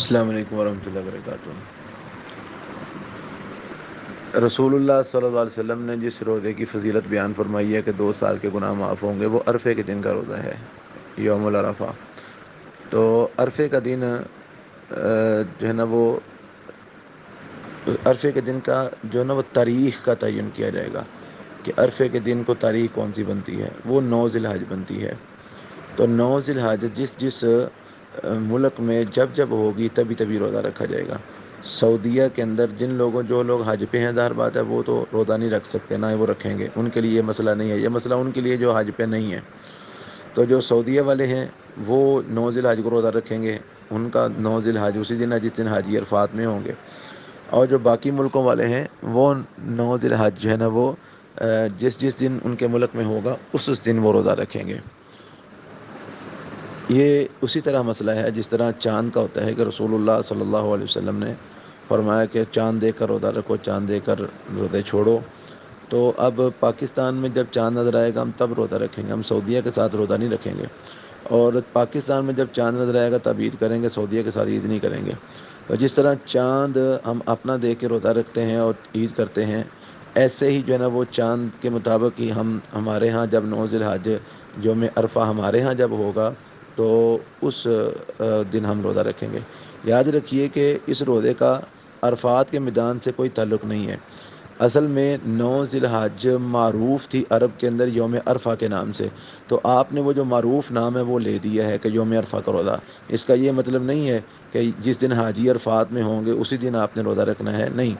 السلام علیکم ورحمۃ اللہ وبرکاتہ۔ رسول اللہ صلی اللہ علیہ وسلم نے جس روزے کی فضیلت بیان فرمائی ہے کہ 2 سال کے گناہ معاف ہوں گے، وہ عرفے کے دن کا روزہ ہے، یوم العرفہ۔ تو عرفے کا دن جو ہے نا وہ عرفے کے دن کا جو ہے نا وہ تاریخ کا تعین کیا جائے گا کہ عرفے کے دن کو تاریخ کون سی بنتی ہے، وہ 9 ذی الحج بنتی ہے۔ تو 9 ذی الحج جس ملک میں جب ہوگی تبھی روزہ رکھا جائے گا۔ سعودیہ کے اندر جو لوگ حج پہ ہیں، ظاہر بات ہے وہ تو روزہ نہیں رکھ سکتے، نہ ہی وہ رکھیں گے، ان کے لیے یہ مسئلہ نہیں ہے۔ یہ مسئلہ ان کے لیے جو حج پہ نہیں ہے۔ تو جو سعودیہ والے ہیں وہ 9 ذی الحج کو روزہ رکھیں گے، ان کا 9 ذی الحج اسی دن ہے جس دن حاجی عرفات میں ہوں گے۔ اور جو باقی ملکوں والے ہیں وہ 9 ذی الحج جو ہے نا وہ جس دن ان کے ملک میں ہوگا اس دن وہ روزہ رکھیں گے۔ یہ اسی طرح مسئلہ ہے جس طرح چاند کا ہوتا ہے کہ رسول اللہ صلی اللہ علیہ وسلم نے فرمایا کہ چاند دیکھ کر روزہ رکھو، چاند دیکھ کر روزے چھوڑو۔ تو اب پاکستان میں جب چاند نظر آئے گا ہم تب روزہ رکھیں گے، ہم سعودیہ کے ساتھ روزہ نہیں رکھیں گے۔ اور پاکستان میں جب چاند نظر آئے گا تب عید کریں گے، سعودیہ کے ساتھ عید نہیں کریں گے۔ تو جس طرح چاند ہم اپنا دیکھ کے روزہ رکھتے ہیں اور عید کرتے ہیں، ایسے ہی جو ہے نا وہ چاند کے مطابق ہی ہمارے ہاں جب 9 ذی الحج یوم عرفہ ہمارے ہاں جب ہوگا تو اس دن ہم روزہ رکھیں گے۔ یاد رکھیے کہ اس روزے کا عرفات کے میدان سے کوئی تعلق نہیں ہے۔ اصل میں 9 ذی الحج معروف تھی عرب کے اندر یوم عرفہ کے نام سے، تو آپ نے وہ جو معروف نام ہے وہ لے دیا ہے کہ یوم عرفہ کا روزہ۔ اس کا یہ مطلب نہیں ہے کہ جس دن حاجی عرفات میں ہوں گے اسی دن آپ نے روزہ رکھنا ہے، نہیں۔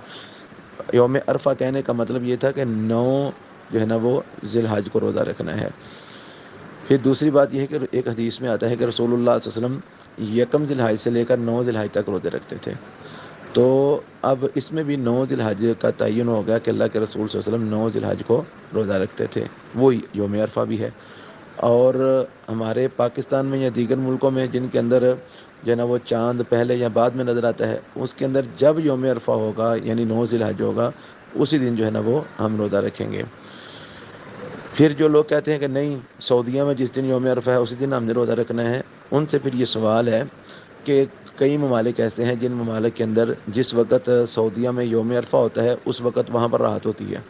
یوم عرفہ کہنے کا مطلب یہ تھا کہ 9 جو ہے نا وہ ذی الحج کو روزہ رکھنا ہے۔ پھر دوسری بات یہ ہے کہ ایک حدیث میں آتا ہے کہ رسول اللہ صلی اللہ علیہ وسلم یکم ذی الحج سے لے کر 9 ذی الحج تک روزے رکھتے تھے۔ تو اب اس میں بھی 9 ذی الحج کا تعین ہو گیا کہ اللہ کے رسول صلی اللہ علیہ وسلم 9 ذی الحج کو روزہ رکھتے تھے، وہی یوم عرفہ بھی ہے۔ اور ہمارے پاکستان میں یا دیگر ملکوں میں جن کے اندر جو ہے نا وہ چاند پہلے یا بعد میں نظر آتا ہے، اس کے اندر جب یوم عرفہ ہوگا یعنی 9 ذی الحج ہوگا اسی دن جو ہے نا وہ ہم روزہ رکھیں گے۔ پھر جو لوگ کہتے ہیں کہ نہیں سعودیہ میں جس دن یوم عرفہ ہے اسی دن ہم نے روزہ رکھنا ہے، ان سے پھر یہ سوال ہے کہ کئی ممالک ایسے ہیں جن ممالک کے اندر جس وقت سعودیہ میں یوم عرفہ ہوتا ہے اس وقت وہاں پر راحت ہوتی ہے۔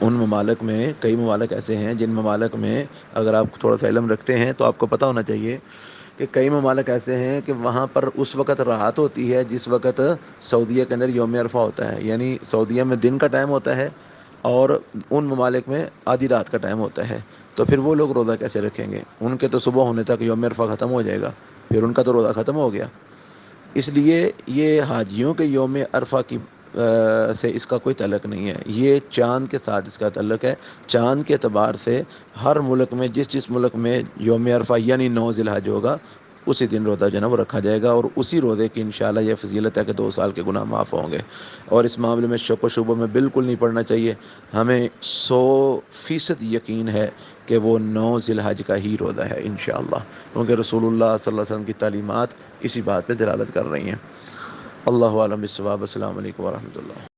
ان ممالک میں کئی ممالک ایسے ہیں جن ممالک میں اگر آپ تھوڑا سا علم رکھتے ہیں تو آپ کو پتہ ہونا چاہیے کہ کئی ممالک ایسے ہیں کہ وہاں پر اس وقت راحت ہوتی ہے جس وقت سعودیہ کے اندر یوم عرفہ ہوتا ہے، یعنی سعودیہ میں دن کا ٹائم ہوتا ہے اور ان ممالک میں آدھی رات کا ٹائم ہوتا ہے۔ تو پھر وہ لوگ روزہ کیسے رکھیں گے؟ ان کے تو صبح ہونے تک یوم عرفہ ختم ہو جائے گا، پھر ان کا تو روزہ ختم ہو گیا۔ اس لیے یہ حاجیوں کے یوم عرفہ کی سے اس کا کوئی تعلق نہیں ہے، یہ چاند کے ساتھ اس کا تعلق ہے۔ چاند کے اعتبار سے ہر ملک میں جس ملک میں یوم عرفہ یعنی 9 ذی الحج ہوگا اسی دن روزہ جو ہے نا وہ رکھا جائے گا، اور اسی روزے کی انشاءاللہ یہ فضیلت ہے کہ 2 سال کے گناہ معاف ہوں گے۔ اور اس معاملے میں شک و شبہ میں بالکل نہیں پڑنا چاہیے، ہمیں 100% یقین ہے کہ وہ 9 ذی الحج کا ہی روزہ ہے انشاءاللہ، کیونکہ رسول اللہ صلی اللہ علیہ وسلم کی تعلیمات اسی بات پہ دلالت کر رہی ہیں۔ اللہ عالم بالصواب۔ السلام علیکم ورحمۃ اللہ۔